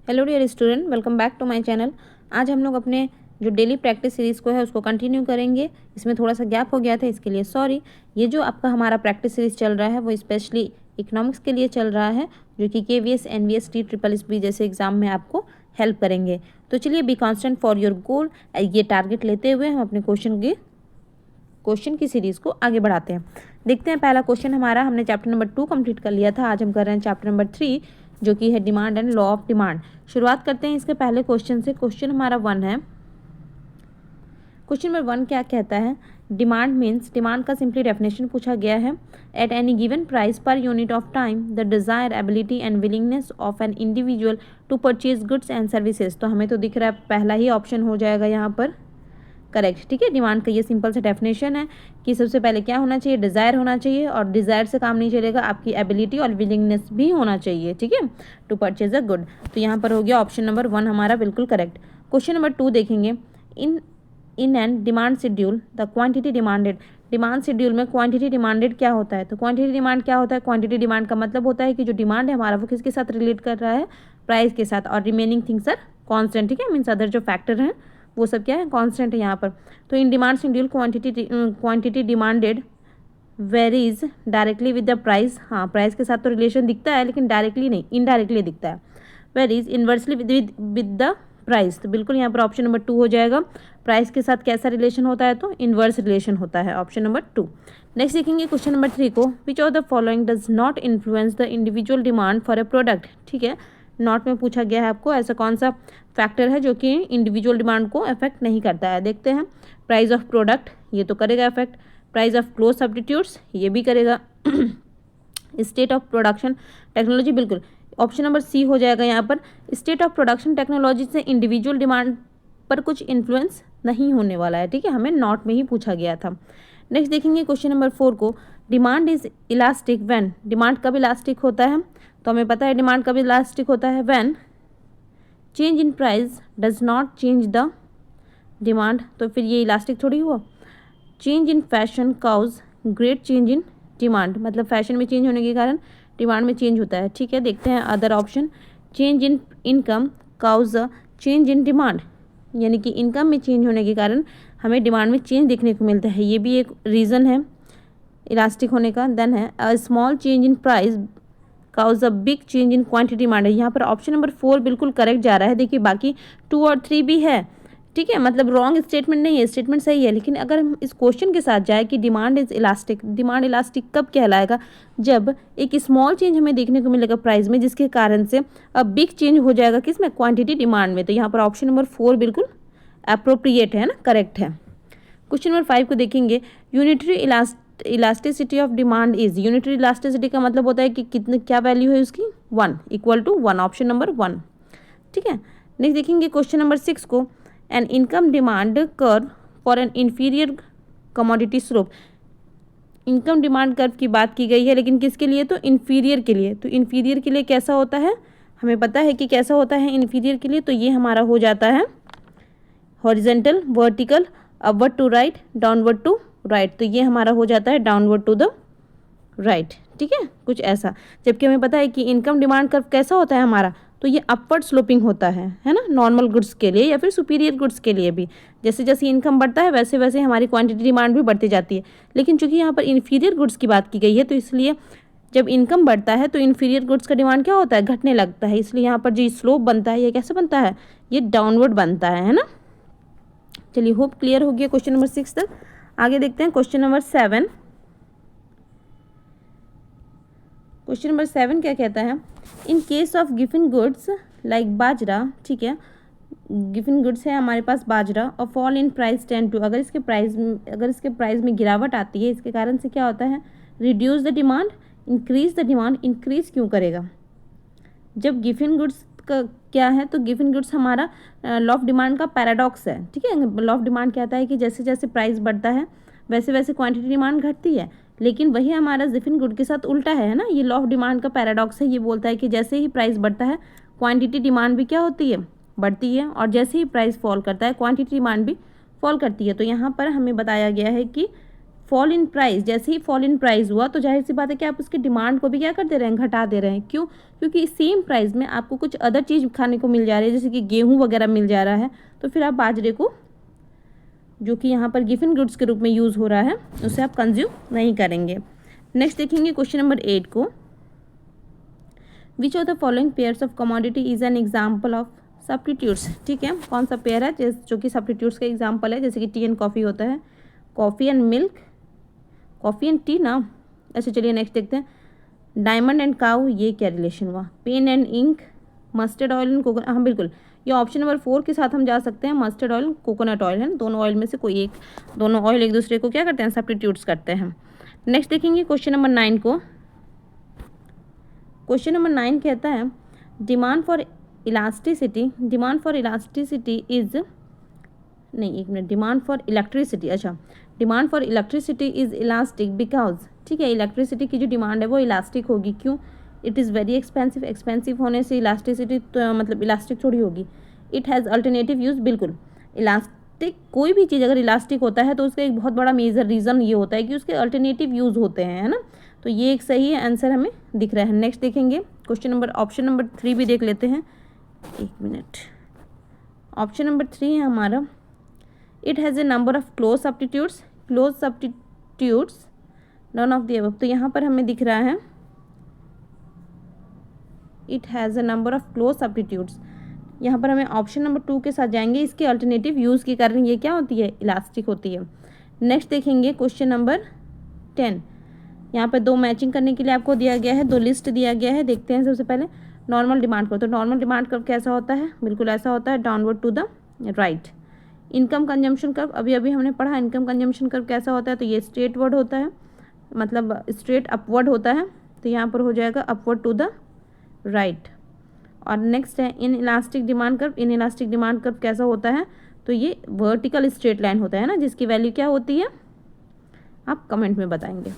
Hello dear student, welcome back to my channel. आज हम लोग अपने जो डेली प्रैक्टिस सीरीज़ को है उसको कंटिन्यू करेंगे। इसमें थोड़ा सा गैप हो गया था, इसके लिए सॉरी। ये जो आपका हमारा प्रैक्टिस सीरीज़ चल रहा है वो स्पेशली इकोनॉमिक्स के लिए चल रहा है, जो कि KVS NVS T triple S B जैसे एग्जाम में आपको हेल्प करेंगे। तो चलिए, be constant for your goal, ये टारगेट लेते हुए हम अपने क्वेश्चन की सीरीज़ को आगे बढ़ाते हैं। देखते हैं, पहला क्वेश्चन हमारा, हमने चैप्टर नंबर 2 कंप्लीट कर लिया था। आज हम कर रहे हैं चैप्टर नंबर 3, जो कि है demand and law of demand. शुरुआत करते हैं इसके पहले क्वेश्चन से। क्वेश्चन हमारा 1 है। क्वेश्चन नंबर 1 क्या कहता है? डिमांड मीन्स, डिमांड का सिंपली डेफिनेशन पूछा गया है। At any given price per unit of time the desire, ability and willingness of an individual to purchase goods and services. तो हमें तो दिख रहा है पहला ही ऑप्शन हो जाएगा यहाँ पर करेक्ट। ठीक है, डिमांड का ये सिंपल सा डेफिनेशन है कि सबसे पहले क्या होना चाहिए? डिज़ायर होना चाहिए, और डिज़ायर से काम नहीं चलेगा, आपकी एबिलिटी और विलिंगनेस भी होना चाहिए। ठीक है, टू परचेज अ गुड। तो यहाँ पर हो गया ऑप्शन नंबर 1 हमारा बिल्कुल करेक्ट। क्वेश्चन नंबर 2 देखेंगे। In and demand schedule the quantity demanded. Demand schedule में क्वांटिटी डिमांडेड क्या होता है? तो क्वांटिटी डिमांड क्या होता है? क्वांटिटी डिमांड का मतलब होता है कि जो डिमांड है हमारा वो किसके साथ रिलेट कर रहा है? प्राइस के साथ, और रिमेनिंग थिंग्स आर कॉन्स्टेंट। ठीक है, मीन्स अदर जो फैक्टर हैं वो सब क्या है? कांस्टेंट है यहाँ पर। तो in demand schedule quantity demanded varies directly with the price. हाँ, प्राइस के साथ तो रिलेशन दिखता है, लेकिन डायरेक्टली नहीं, इनडायरेक्टली दिखता है। Varies inversely with the price. तो बिल्कुल यहाँ पर ऑप्शन नंबर 2 हो जाएगा। प्राइस के साथ कैसा रिलेशन होता है? तो इन्वर्स रिलेशन होता है, ऑप्शन नंबर 2। नेक्स्ट देखेंगे क्वेश्चन नंबर 3 को। Which of the following does not influence the individual demand for a product. ठीक है, नॉट में पूछा गया है आपको ऐसा कौन सा फैक्टर है जो कि इंडिविजुअल डिमांड को अफेक्ट नहीं करता है। देखते हैं। प्राइस ऑफ प्रोडक्ट, ये तो करेगा affect. Price of cloth substitutes, ये भी करेगा। स्टेट ऑफ प्रोडक्शन टेक्नोलॉजी, बिल्कुल ऑप्शन नंबर सी हो जाएगा यहाँ पर। स्टेट ऑफ प्रोडक्शन टेक्नोलॉजी से इंडिविजुअल डिमांड पर कुछ इन्फ्लुएंस नहीं होने वाला है। ठीक है, हमें नॉट में ही पूछा गया था। नेक्स्ट देखेंगे क्वेश्चन नंबर 4 को। Demand is elastic when. Demand कब इलास्टिक होता है? तो हमें पता है डिमांड कब इलास्टिक होता है? When change in price does not change the demand. तो फिर ये इलास्टिक थोड़ी हुआ। Change in fashion cause great change in demand, मतलब फैशन में चेंज होने के कारण डिमांड में चेंज होता है। ठीक है, देखते हैं other option. Change in income cause a change in demand, यानी कि इनकम में चेंज होने के कारण हमें डिमांड में चेंज देखने को मिलता है, ये भी एक रीज़न है इलास्टिक होने का। देन है a small change in price cause a big change in quantity demand है। यहाँ पर ऑप्शन नंबर 4 बिल्कुल करेक्ट जा रहा है। देखिए, बाकी 2 और 3 भी है। ठीक है, मतलब रॉन्ग स्टेटमेंट नहीं है, स्टेटमेंट सही है। लेकिन अगर हम इस क्वेश्चन के साथ जाए कि demand is elastic, demand elastic कब कहलाएगा? जब एक स्मॉल चेंज हमें देखने को मिलेगा प्राइस में, जिसके कारण से अब बिग चेंज हो जाएगा किस में? क्वांटिटी डिमांड में। तो यहाँ पर ऑप्शन नंबर 4 बिल्कुल अप्रोप्रिएट है ना, करेक्ट है। क्वेश्चन नंबर 5 को देखेंगे। Unitary elasticity of demand is. Unitary elasticity का मतलब होता है कि कितने क्या वैल्यू है उसकी? 1 इक्वल टू 1, ऑप्शन नंबर 1। ठीक है, नेक्स्ट देखेंगे क्वेश्चन नंबर 6 को। An income demand curve for an inferior commodity slope. Income demand curve की बात की गई है, लेकिन किसके लिए? तो इन्फीरियर के लिए। तो इन्फीरियर के लिए कैसा होता है? हमें पता है कि कैसा होता है इन्फीरियर के लिए। तो ये हमारा हो जाता है horizontal, vertical, upward to right, downward to right. तो ये हमारा हो जाता है डाउनवर्ड टू द राइट। ठीक है, कुछ ऐसा। जबकि हमें पता है कि इनकम डिमांड कर्व कैसा होता है हमारा? तो ये अपवर्ड स्लोपिंग होता है ना, नॉर्मल गुड्स के लिए या फिर सुपीरियर गुड्स के लिए भी। जैसे जैसे इनकम बढ़ता है वैसे वैसे हमारी क्वांटिटी डिमांड भी बढ़ती जाती है। लेकिन चूंकि यहाँ पर इन्फीरियर गुड्स की बात की गई है, तो इसलिए जब इनकम बढ़ता है तो इन्फीरियर गुड्स का डिमांड क्या होता है? घटने लगता है। इसलिए यहाँ पर जो स्लोप बनता है ये कैसे बनता है? ये डाउनवर्ड बनता है ना। चलिए, होप क्लियर हो गया क्वेश्चन नंबर 6 तक। आगे देखते हैं क्वेश्चन नंबर 7। क्वेश्चन नंबर 7 क्या कहता है? In case of given goods like bajra, ठीक है, गिवन गुड्स है हमारे पास बाजरा, और फॉल इन प्राइस 10 टू, अगर इसके प्राइस में गिरावट आती है, इसके कारण से क्या होता है? Reduce the demand, increase the demand. Increase क्यों करेगा? जब गिवन गुड्स का क्या है? तो गिवन गुड्स हमारा लॉ ऑफ डिमांड का पैराडॉक्स है। ठीक है, लॉ ऑफ डिमांड कहता है कि जैसे जैसे प्राइस बढ़ता है वैसे वैसे क्वांटिटी डिमांड घटती है। लेकिन वही हमारा गिवन गुड के साथ उल्टा है ना। ये लॉ ऑफ डिमांड का पैराडॉक्स है। ये बोलता है कि जैसे ही प्राइस बढ़ता है क्वांटिटी डिमांड भी क्या होती है? बढ़ती है, और जैसे ही प्राइस फॉल करता है क्वांटिटी डिमांड भी फॉल करती है। तो यहाँ पर हमें बताया गया है कि फॉल इन प्राइस, जैसे ही फॉल इन प्राइस हुआ तो जाहिर सी बात है कि आप उसकी डिमांड को भी क्या कर दे रहे हैं, घटा दे रहे हैं। क्यों? क्योंकि सेम प्राइस में आपको कुछ अदर चीज़ खाने को मिल जा रही है, जैसे कि गेहूँ वगैरह मिल जा रहा है, तो फिर आप बाजरे को, जो कि यहाँ पर गिवन गुड्स के रूप में यूज़ हो रहा है, उसे आप कंज्यूम नहीं करेंगे। नेक्स्ट देखेंगे क्वेश्चन नंबर 8 को, which of the following pairs of commodity is an example of substitutes. ठीक है, कौन सा पेयर है जो कि सब्स्टिट्यूट्स का एग्जाम्पल है, जैसे कि टी एंड कॉफ़ी होता है, coffee and milk, coffee and T ना। अच्छा चलिए नेक्स्ट देखते हैं, डायमंड एंड काऊ, ये क्या रिलेशन हुआ, pen and ink, mustard oil and coconut. हाँ बिल्कुल, ये ऑप्शन नंबर 4 के साथ हम जा सकते हैं, मस्टर्ड ऑयल कोकोनट ऑयल है, दोनों ऑयल में से कोई एक, दोनों ऑयल एक दूसरे को क्या करते हैं, सब्स्टिट्यूट्स करते हैं। नेक्स्ट देखेंगे क्वेश्चन नंबर 9 को। क्वेश्चन नंबर 9 कहता है demand for elasticity, demand for elasticity is, नहीं एक मिनट, डिमांड फॉर इलेक्ट्रिसिटी, अच्छा demand for electricity is elastic because, ठीक है, इलेक्ट्रिसिटी की जो डिमांड है वो इलास्टिक होगी। क्यों? It is very expensive, expensive होने से इलास्टिसिटी तो मतलब इलास्टिक थोड़ी होगी। इट हैज़ अल्टरनेटिव यूज़, बिल्कुल इलास्टिक, कोई भी चीज़ अगर इलास्टिक होता है तो उसका एक बहुत बड़ा मेजर रीज़न ये होता है कि उसके अल्टरनेटिव यूज़ होते हैं, है ना। तो ये एक सही आंसर हमें दिख रहा है। नेक्स्ट देखेंगे क्वेश्चन नंबर, ऑप्शन नंबर 3 भी देख लेते हैं, एक मिनट। ऑप्शन नंबर 3 है हमारा, it has a number of close substitutes, close substitutes none of the above. तो यहाँ पर हमें दिख रहा है it has a number of close substitutes, यहाँ पर हमें ऑप्शन नंबर 2 के साथ जाएंगे, इसके अल्टरनेटिव यूज़ के कारण ये क्या होती है, इलास्टिक होती है। नेक्स्ट देखेंगे क्वेश्चन नंबर 10, यहाँ पर 2 मैचिंग करने के लिए आपको दिया गया है, 2 लिस्ट दिया गया है। देखते हैं सबसे पहले नॉर्मल डिमांड कर्व। तो नॉर्मल डिमांड कर्व कैसा होता है, बिल्कुल ऐसा होता है, downward to the right. Income consumption curve, अभी अभी हमने पढ़ा इनकम कंजम्पशन कर्व कैसा होता है, तो ये स्ट्रेट वर्ड होता है, मतलब स्ट्रेट अपवर्ड होता है, तो यहाँ पर हो जाएगा अपवर्ड टू द राइट। और नेक्स्ट है in elastic demand curve, in elastic demand curve कैसा होता है, तो ये वर्टिकल स्ट्रेट लाइन होता है ना, जिसकी वैल्यू क्या होती है आप कमेंट में बताएंगे।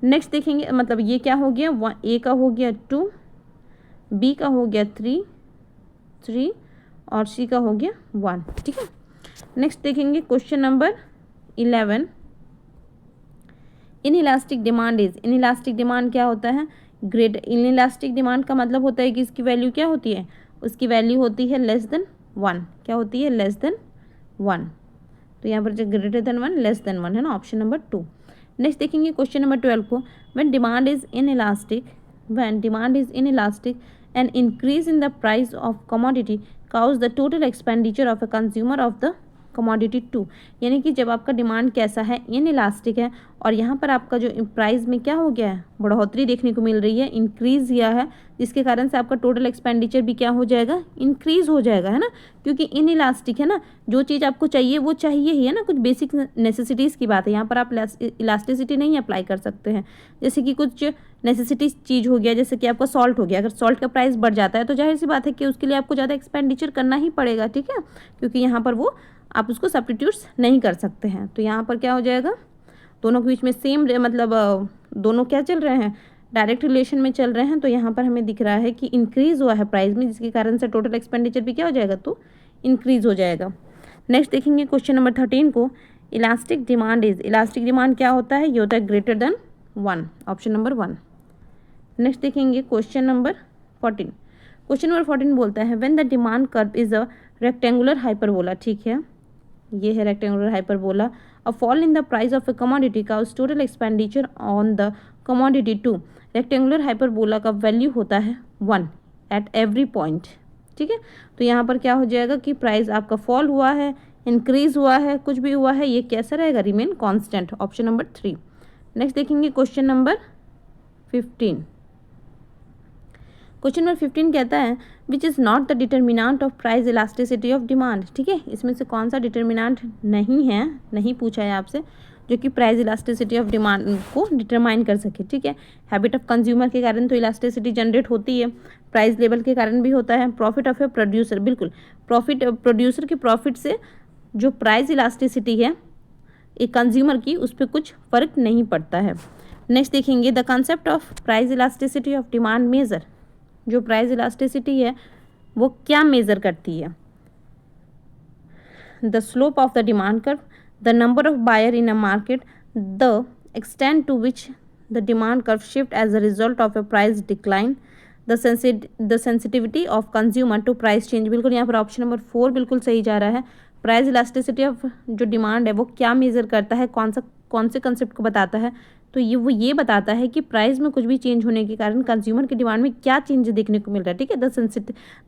नेक्स्ट देखेंगे, मतलब ये क्या हो गया, ए का हो गया 2, बी का हो गया 3 और सी का हो गया 1। ठीक है, नेक्स्ट देखेंगे question number 11, in elastic demand is, in elastic demand क्या होता है, ग्रेट। इन इलास्टिक डिमांड का मतलब होता है कि इसकी वैल्यू क्या होती है, उसकी वैल्यू होती है लेस देन 1। क्या होती है, लेस देन 1। तो यहाँ पर जो ग्रेटर देन 1 लेस देन 1 है ना, ऑप्शन नंबर 2। नेक्स्ट देखेंगे क्वेश्चन नंबर 12 को, when demand is inelastic, when demand is inelastic and increase in the price of commodity cause the total expenditure of a consumer of the commodity 2। यानी कि जब आपका demand कैसा है, in elastic है, और यहाँ पर आपका जो प्राइस में क्या हो गया है, बढ़ोतरी देखने को मिल रही है, इंक्रीज किया है, जिसके कारण से आपका टोटल एक्सपेंडिचर भी क्या हो जाएगा, इंक्रीज हो जाएगा, है ना। क्योंकि इन इलास्टिक है ना, जो चीज़ आपको चाहिए वो चाहिए ही, है ना, कुछ बेसिक नेसेसिटीज़ की बात है, यहाँ पर आप इलास्टिसिटी नहीं अप्लाई कर सकते हैं। जैसे कि कुछ नेसेसिटी चीज़ हो गया, जैसे कि आपका सॉल्ट हो गया, अगर सॉल्ट का प्राइस बढ़ जाता है तो जाहिर सी बात है कि उसके लिए आपको ज़्यादा एक्सपेंडिचर करना ही पड़ेगा, ठीक है, क्योंकि यहाँ पर वो आप उसको सब्स्टिट्यूट्स नहीं कर सकते हैं। तो यहाँ पर क्या हो जाएगा, दोनों के बीच में सेम मतलब दोनों क्या चल रहे हैं, डायरेक्ट रिलेशन में चल रहे हैं। तो यहाँ पर हमें दिख रहा है कि इंक्रीज़ हुआ है प्राइस में, जिसके कारण से टोटल एक्सपेंडिचर भी क्या हो जाएगा, तो इंक्रीज़ हो जाएगा। नेक्स्ट देखेंगे क्वेश्चन नंबर 13 को, elastic demand is, elastic demand क्या होता है, ये होता है greater than 1, option number 1। Next देखेंगे क्वेश्चन नंबर 14। क्वेश्चन नंबर 14 बोलता है when the demand curve is a rectangular hyperbola, ठीक है, ये है rectangular hyperbola, a fall in the price of a commodity का total expenditure on the commodity 2। Rectangular hyperbola का value होता है 1 एट एवरी पॉइंट, ठीक है। तो यहाँ पर क्या हो जाएगा कि प्राइस आपका फॉल हुआ है, इंक्रीज हुआ है, कुछ भी हुआ है, ये कैसा रहेगा, remain constant, option number 3। Next देखेंगे क्वेश्चन नंबर 15। क्वेश्चन नंबर 15 कहता है which is not the determinant of price elasticity of demand, ठीक है, इसमें से कौन सा डिटर्मिनेंट नहीं है, नहीं पूछा है आपसे, जो कि प्राइस इलास्टिसिटी ऑफ डिमांड को डिटरमाइन कर सके, ठीक है। हैबिट ऑफ कंज्यूमर के कारण तो इलास्टिसिटी जनरेट होती है, प्राइस लेवल के कारण भी होता है, प्रॉफिट ऑफ ए प्रोड्यूसर, बिल्कुल प्रॉफिट प्रोड्यूसर के प्रॉफिट से जो प्राइस इलास्टिसिटी है एक कंज्यूमर की, उस पर कुछ फ़र्क नहीं पड़ता है। नेक्स्ट देखेंगे the concept of price elasticity of demand measure, जो प्राइस इलास्टिसिटी है वो क्या मेज़र करती है, the slope of the demand curve, the number of buyer in a market, the extent to which the demand curve shift as a result of a price decline, the sensitivity of consumer to price change. बिल्कुल यहाँ पर option number 4 बिल्कुल सही जा रहा है। Price elasticity of जो demand है वो क्या मेजर करता है, कौन से कंसेप्ट को बताता है, तो ये बताता है कि प्राइस में कुछ भी चेंज होने के कारण कंज्यूमर की डिमांड में क्या चेंज देखने को मिल रहा है। ठीक है,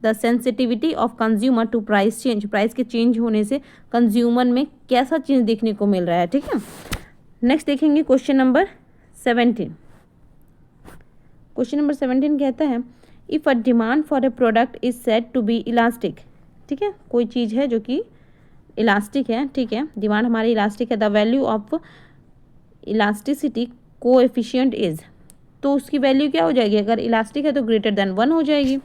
the sensitivity of consumer to price change, price के चेंज होने से कंज्यूमर में कैसा चेंज देखने को मिल रहा है। ठीक है, नेक्स्ट देखेंगे क्वेश्चन नंबर 17। क्वेश्चन नंबर 17 कहता है if a demand for a product is said to be elastic. ठीक है, कोई चीज़ है जो कि इलास्टिक है। ठीक है, डिमांड हमारी इलास्टिक है। The value of elasticity coefficient is, तो उसकी वैल्यू क्या हो जाएगी, अगर इलास्टिक है तो ग्रेटर देन 1 हो जाएगी।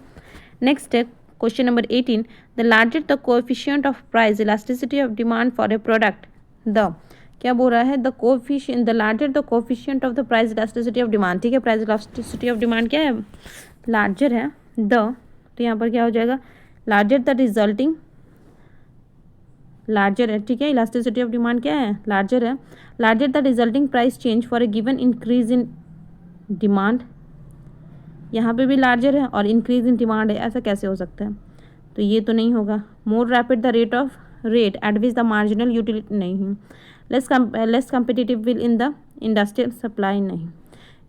नेक्स्ट है question number 18, the larger the coefficient of price elasticity of demand for a product, the क्या बोल रहा है, the coefficient the larger the coefficient of the price elasticity of demand. ठीक है, प्राइस इलास्टिसिटी ऑफ डिमांड क्या है, larger है। तो यहाँ पर क्या हो जाएगा, लार्जर द रिजल्टिंग, लार्जर है। ठीक है, इलास्टिसिटी ऑफ डिमांड क्या है, लार्जर है। Larger the resulting price change for a given increase in demand, यहाँ पे भी लार्जर है और इंक्रीज इन डिमांड है, ऐसा कैसे हो सकता है, तो ये तो नहीं होगा। More rapid the rate at which the marginal utility, नहीं। Less competitive will in the industrial supply, नहीं।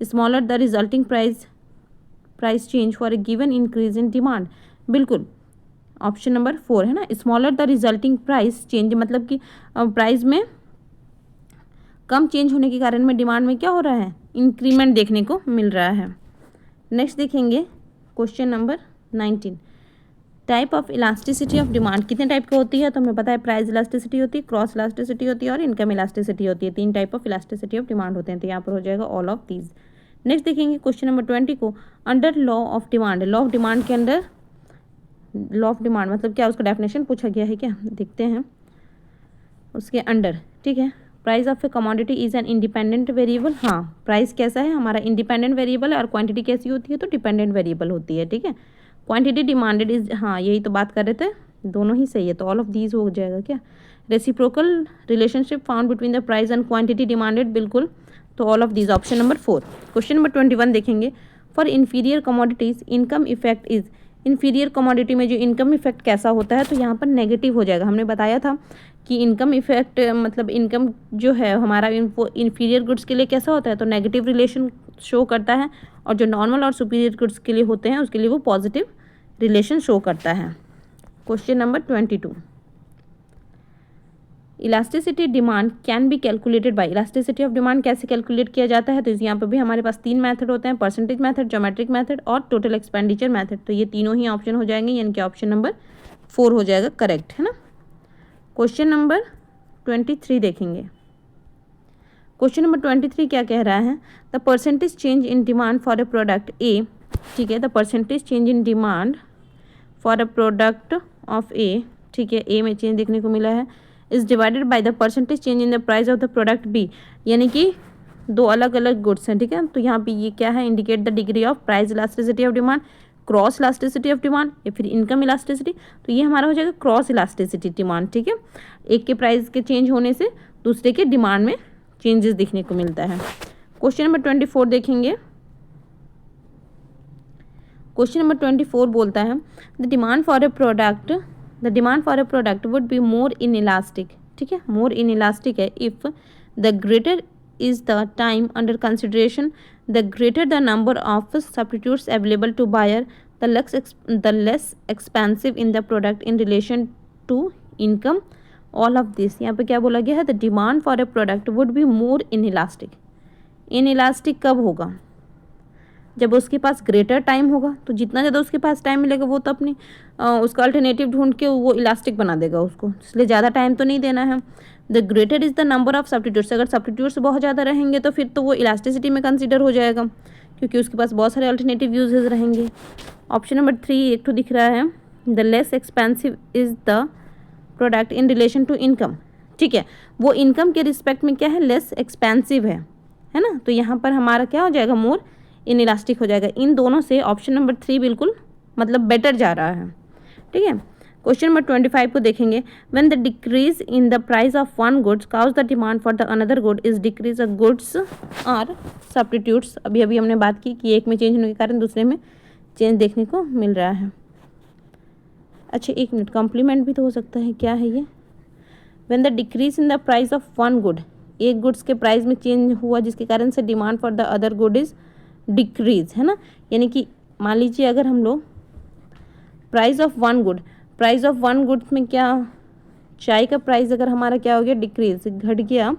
Smaller the resulting price change for a given increase in demand, बिल्कुल ऑप्शन नंबर 4 है ना। Smaller the resulting price change, मतलब कि price में कम change होने के कारण में डिमांड में क्या हो रहा है, इंक्रीमेंट देखने को मिल रहा है। नेक्स्ट देखेंगे question number 19, type of elasticity of demand कितने टाइप की होती है, तो हमें पता है प्राइस इलास्टिसिटी होती है, क्रॉस इलास्टिसिटी होती है और इनकम इलास्टिसिटी होती है। 3 type of elasticity of demand होते हैं, तो यहाँ पर हो जाएगा ऑल ऑफ दीज। नेक्स्ट देखेंगे क्वेश्चन नंबर 20 को, under law of demand, law of demand के अंदर, लॉ ऑफ डिमांड मतलब क्या, उसका डेफिनेशन पूछा गया है क्या, देखते हैं उसके अंडर। ठीक है, price of a commodity is an independent variable, हाँ प्राइस कैसा है हमारा, इंडिपेंडेंट वेरिएबल है, और क्वांटिटी कैसी होती है, तो डिपेंडेंट वेरिएबल होती है। ठीक है, क्वांटिटी डिमांडेड इज, हाँ यही तो बात कर रहे थे, दोनों ही सही है, तो ऑल ऑफ दीज हो जाएगा क्या। Reciprocal relationship found between the price and quantity demanded, बिल्कुल, तो all of these option number 4। Question number 21 देखेंगे, for inferior commodities income effect is, inferior commodity में जो इनकम इफेक्ट कैसा होता है, तो यहाँ पर नेगेटिव हो जाएगा। हमने बताया था कि इनकम इफेक्ट मतलब इनकम जो है हमारा इन्फीरियर गुड्स के लिए कैसा होता है, तो नेगेटिव रिलेशन शो करता है, और जो नॉर्मल और सुपीरियर गुड्स के लिए होते हैं उसके लिए वो पॉजिटिव रिलेशन शो करता है। Question number 22, elasticity demand can be calculated by, elasticity of demand कैसे कैलकुलेट किया जाता है, तो यहाँ पर भी हमारे पास 3 मेथड होते हैं, परसेंटेज मेथड, ज्योमेट्रिक मेथड और टोटल एक्सपेंडिचर मेथड, तो ये तीनों ही ऑप्शन हो जाएंगे, यानी कि ऑप्शन नंबर 4 हो जाएगा करेक्ट, है ना। क्वेश्चन नंबर 23 देखेंगे। क्वेश्चन नंबर 23 क्या कह रहा है, the percentage change in demand for a product A, ठीक है, the percentage change in demand for a product of A, ठीक है, ए में चेंज देखने को मिला है, is divided by the percentage change in the price of the product B, यानी कि 2 अलग अलग गुड्स हैं। ठीक है, तो यहाँ पे ये क्या है, indicate the degree of price elasticity of demand, cross elasticity of demand या फिर इनकम इलास्टिसिटी, तो ये हमारा हो जाएगा क्रॉस इलास्टिसिटी डिमांड। ठीक है, एक के प्राइस के चेंज होने से दूसरे के डिमांड में चेंजेस देखने को मिलता है। क्वेश्चन नंबर 24 देखेंगे। क्वेश्चन नंबर 24 बोलता है the demand for a product would be more in elastic, ठीक है, मोर इन इलास्टिक है if the greater is the time under consideration, the greater the number of substitutes available to buyer, the less expensive in the product in relation to income, all of this। यहाँ पे क्या बोला गया है, the demand for a product would be more inelastic। inelastic कब होगा, जब उसके पास ग्रेटर टाइम होगा, तो जितना ज़्यादा उसके पास टाइम मिलेगा वो तो अपनी उसका अल्टरनेटिव ढूंढ के वो इलास्टिक बना देगा उसको, इसलिए ज़्यादा टाइम तो नहीं देना है। The greater is the number of substitutes, अगर सब्स्टिट्यूट्स बहुत ज़्यादा रहेंगे तो फिर तो वो इलास्टिसिटी में कंसीडर हो जाएगा, क्योंकि उसके पास बहुत सारे अल्टरनेटिव यूजेस रहेंगे। ऑप्शन नंबर 3 एक तो दिख रहा है, the less expensive is the product in relation to income, ठीक है, वो इनकम के रिस्पेक्ट में क्या है, लेस एक्सपेंसिव है ना, तो यहाँ पर हमारा क्या हो जाएगा, मोर इन इलास्टिक हो जाएगा। इन दोनों से ऑप्शन नंबर 3 बिल्कुल मतलब बेटर जा रहा है। ठीक है, क्वेश्चन नंबर 25 को देखेंगे। When the decrease in the price of one goods cause the demand for the another good is decrease of goods are substitutes. अभी अभी हमने बात की कि एक में चेंज होने के कारण दूसरे में चेंज देखने को मिल रहा है। अच्छा एक मिनट, कॉम्प्लीमेंट भी तो हो सकता है, क्या है ये? When the decrease in the price of one good, एक गुड्स के प्राइस में चेंज हुआ जिसके कारण से demand for the other good is decrease, है ना। यानी कि मान लीजिए अगर हम लोग price of one good, price of one good में क्या, चाय का प्राइस अगर हमारा क्या हो गया, डिक्रीज, घट गया,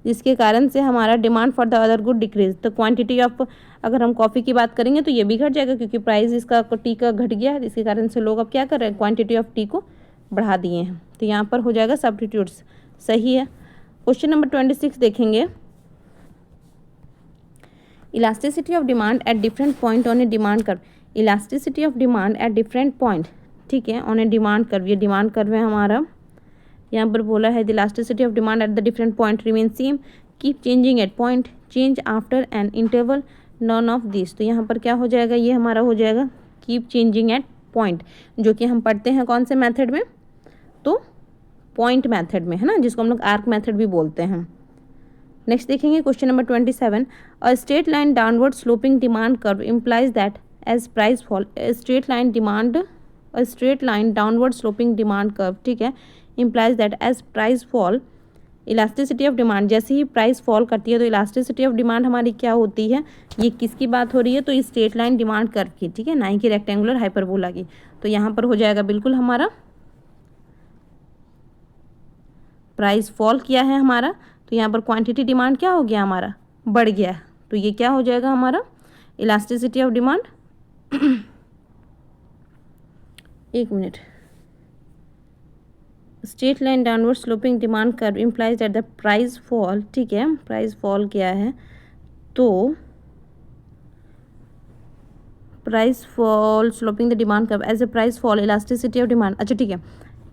जिसके कारण से हमारा demand for the other good decrease. तो क्वांटिटी ऑफ, अगर हम कॉफ़ी की बात करेंगे तो ये भी घट जाएगा क्योंकि प्राइस इसका टी का घट गया, जिसके कारण से लोग अब क्या कर रहे हैं, क्वांटिटी ऑफ टी को बढ़ा दिए हैं। तो यहाँ पर हो जाएगा सब्स्टिट्यूट्स, सही है। क्वेश्चन नंबर 26 देखेंगे। Elasticity of demand at different point on a demand curve. Elasticity of demand at different point, ठीक है, ऑन ए डिमांड कर्व। ये डिमांड कर्व है हमारा, यहाँ पर बोला है the elasticity of demand at the different point remain same, keep changing at point, change after an interval, none of this. तो यहाँ पर क्या हो जाएगा, ये हमारा हो जाएगा कीप चेंजिंग एट पॉइंट, जो कि हम पढ़ते हैं कौन से मेथड में, तो पॉइंट मेथड में, है ना, जिसको हम लोग आर्क मेथड भी बोलते हैं। नेक्स्ट देखेंगे question number 27। A straight line downward sloping demand curve implies that as price fall, straight line downward sloping demand curve, ठीक है, implies that as price fall elasticity of demand, जैसे ही price fall करती है तो elasticity of demand हमारी क्या होती है, ये किसकी बात हो रही है, तो स्ट्रेट लाइन डिमांड कर्व की, ठीक है, ना कि रेक्टेंगुलर हाइपरबोला की। तो यहाँ पर हो जाएगा बिल्कुल हमारा प्राइस फॉल किया है हमारा, तो यहाँ पर क्वांटिटी डिमांड क्या हो गया हमारा, बढ़ गया। तो ये क्या हो जाएगा हमारा इलास्टिसिटी ऑफ डिमांड। एक minute, straight line downward sloping demand curve implies that the price fall, ठीक है, प्राइस फॉल किया है, तो price fall sloping the demand curve as a price fall elasticity of demand. अच्छा ठीक है,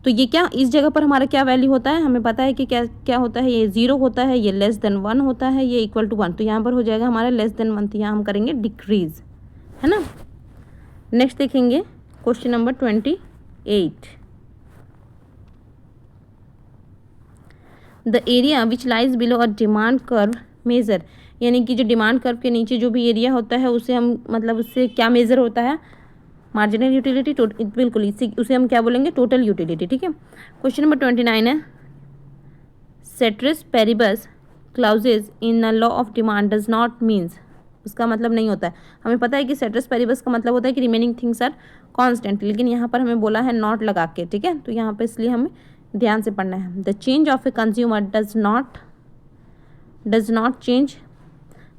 तो ये क्या, इस जगह पर हमारा क्या वैल्यू होता है, हमें पता है कि क्या क्या होता है, ये 0 होता है, ये लेस देन 1 होता है, ये इक्वल टू 1। तो यहाँ पर हो जाएगा हमारा लेस देन 1, तो यहाँ हम करेंगे डिक्रीज, है ना। नेक्स्ट देखेंगे question number 28। The area which lies below a demand curve measure, यानी कि जो डिमांड कर्व के नीचे जो भी एरिया होता है उसे हम, मतलब उससे क्या मेजर होता है, मार्जिनल यूटिलिटी, बिल्कुल इसी, उसे हम क्या बोलेंगे, टोटल यूटिलिटी, ठीक है। क्वेश्चन नंबर 29 है। Ceteris paribus clauses in a law of demand does not means, उसका मतलब नहीं होता है, हमें पता है कि सेट्रिस पेरिबस का मतलब होता है कि रिमेनिंग थिंग्स आर कांस्टेंट, लेकिन यहाँ पर हमें बोला है नॉट लगा के, ठीक है, तो यहाँ पर इसलिए हमें ध्यान से पढ़ना है। The change of a consumer does not change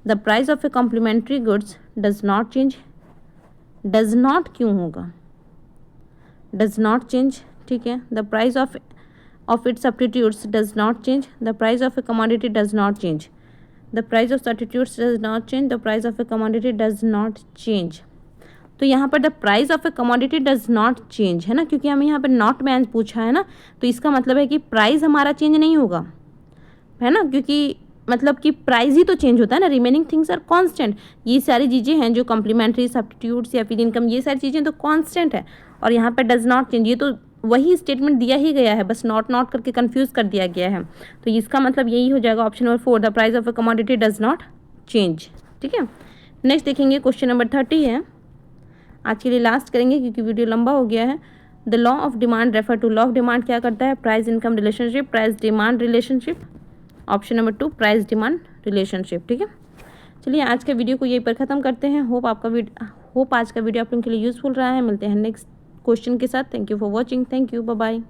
the price of a complementary goods, does not change, does not क्यों होगा, डज नॉट चेंज, ठीक है, the price of its substitutes does not change, the price of a commodity does not change, the price of substitutes does not change, the price of a commodity does not change. तो यहाँ पर the price of a commodity does not change, है ना, क्योंकि हमें यहाँ पर not में पूछा है ना, तो इसका मतलब है कि प्राइस हमारा चेंज नहीं होगा, है ना, क्योंकि मतलब कि प्राइस ही तो चेंज होता है ना, रिमेनिंग थिंग्स आर कांस्टेंट। ये सारी चीज़ें हैं जो कॉम्प्लीमेंट्री, सब्स्टिट्यूट्स या फिर इनकम, ये सारी चीज़ें तो कांस्टेंट है, और यहाँ पर डज नॉट चेंज, ये तो वही स्टेटमेंट दिया ही गया है, बस नॉट करके कंफ्यूज कर दिया गया है। तो इसका मतलब यही हो जाएगा option number 4, the price of a commodity does not change, ठीक है। नेक्स्ट देखेंगे क्वेश्चन नंबर 30 है, आज के लिए लास्ट करेंगे क्योंकि वीडियो लंबा हो गया है। The law of demand refer to, law of demand क्या करता है, price income relationship, price demand relationship, option number 2 price demand relationship, ठीक है। चलिए आज का वीडियो को यहीं पर ख़त्म करते हैं। होप आज का वीडियो आप लोगों के लिए यूज़फुल रहा है। मिलते हैं नेक्स्ट क्वेश्चन के साथ। Thank you for watching, thank you, bye bye.